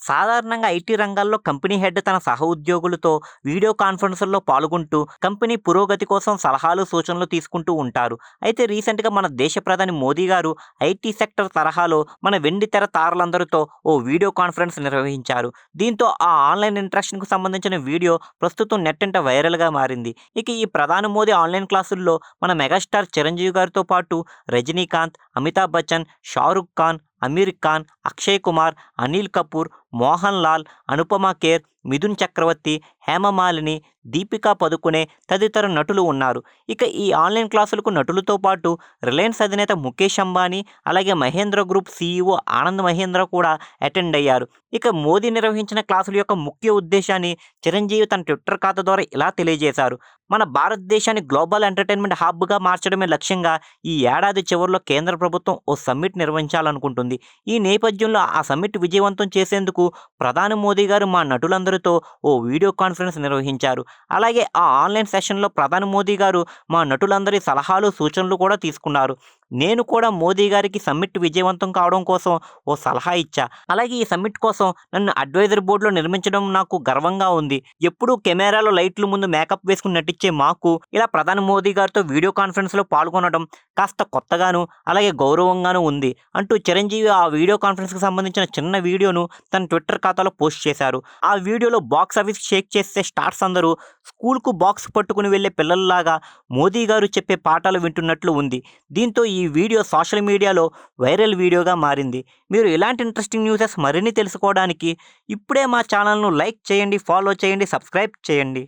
సాధారణంగా ఐటీ రంగాల్లో company head తన సహ ఉద్యోగులతో వీడియో కాన్ఫరెన్సుల్లో పాల్గొంటూ కంపెనీ పురోగతి కోసం సలహాలు సూచనలు తీసుకుంటూ ఉంటారు. అయితే రీసెంట్గా మన దేశ ప్రధాని మోదీ గారు ఐటీ సెక్టర్ తరహాలో మన వెండి తెర తారలందరితో ఓ వీడియో కాన్ఫరెన్స్ నిర్వహించారు. దీంతో ఆ ఆన్లైన్ ఇంటరాక్షన్కు సంబంధించిన వీడియో ప్రస్తుతం నెట్టింట వైరల్గా మారింది. ఇక ఈ ప్రధాని మోదీ ఆన్లైన్ క్లాసుల్లో మన మెగాస్టార్ చిరంజీవి గారితో పాటు రజనీకాంత్, అమితాబ్ బచ్చన్, షారుఖ్ ఖాన్, అమీర్ ఖాన్, అక్షయ్ కుమార్, అనిల్ కపూర్, మోహన్ లాల్, అనుపమ ఖేర్, మిథున్ చక్రవర్తి, హేమమాలిని, దీపికా పదుకునే తదితర నటులు ఉన్నారు. ఇక ఈ ఆన్లైన్ క్లాసులకు నటులతో పాటు రిలయన్స్ అధినేత ముఖేష్ అంబానీ, అలాగే మహేంద్ర గ్రూప్ సీఈఓ ఆనంద్ మహేంద్ర కూడా అటెండ్ అయ్యారు. ఇక మోదీ నిర్వహించిన క్లాసుల యొక్క ముఖ్య ఉద్దేశాన్ని చిరంజీవి తన ట్విట్టర్ ఖాతా ద్వారా ఇలా తెలియజేశారు. మన భారతదేశాన్ని గ్లోబల్ ఎంటర్టైన్మెంట్ హబ్గా మార్చడమే లక్ష్యంగా ఈ ఏడాది చివరిలో కేంద్ర ప్రభుత్వం ఓ సమ్మిట్ నిర్వహించాలనుకుంటుంది. ఈ నేపథ్యంలో ఆ సమ్మిట్ విజయవంతం చేసేందుకు ప్రధాని మోదీ గారు మా నటులందరితో ఓ వీడియో కాన్ఫరెన్స్ నిర్వహించారు. అలాగే ఆ ఆన్లైన్ సెషన్లో ప్రధాని మోదీ గారు మా నటులందరి సలహాలు సూచనలు కూడా తీసుకున్నారు. నేను కూడా మోదీ గారికి సమ్మిట్ విజయవంతం కావడం కోసం ఓ సలహా ఇచ్చా. అలాగే ఈ సమ్మిట్ కోసం నన్ను అడ్వైజర్ బోర్డులో నిర్మించడం నాకు గర్వంగా ఉంది. ఎప్పుడూ కెమెరాలో లైట్లు ముందు మేకప్ వేసుకుని నటించే మాకు ఇలా ప్రధాని మోదీ గారితో వీడియో కాన్ఫరెన్స్లో పాల్గొనడం కాస్త కొత్తగాను అలాగే గౌరవంగాను ఉంది అంటూ చిరంజీవి ఆ వీడియో కాన్ఫరెన్స్కి సంబంధించిన చిన్న వీడియోను తన ట్విట్టర్ ఖాతాలో పోస్ట్ చేశారు. ఆ వీడియోలో బాక్స్ ఆఫీస్ షేక్ చేసే స్టార్స్ అందరూ స్కూల్కు బాక్స్ పట్టుకుని వెళ్లే పిల్లల్లాగా మోదీ గారు చెప్పే పాఠాలు వింటున్నట్లు ఉంది. దీంతో ఈ వీడియో సోషల్ మీడియాలో వైరల్ వీడియోగా మారింది. మీరు ఇలాంటి ఇంట్రెస్టింగ్ న్యూసెస్ మరిన్ని తెలుసుకోవడానికి ఇప్పుడే మా ఛానల్ను లైక్ చేయండి, ఫాలో చేయండి, సబ్స్క్రైబ్ చేయండి.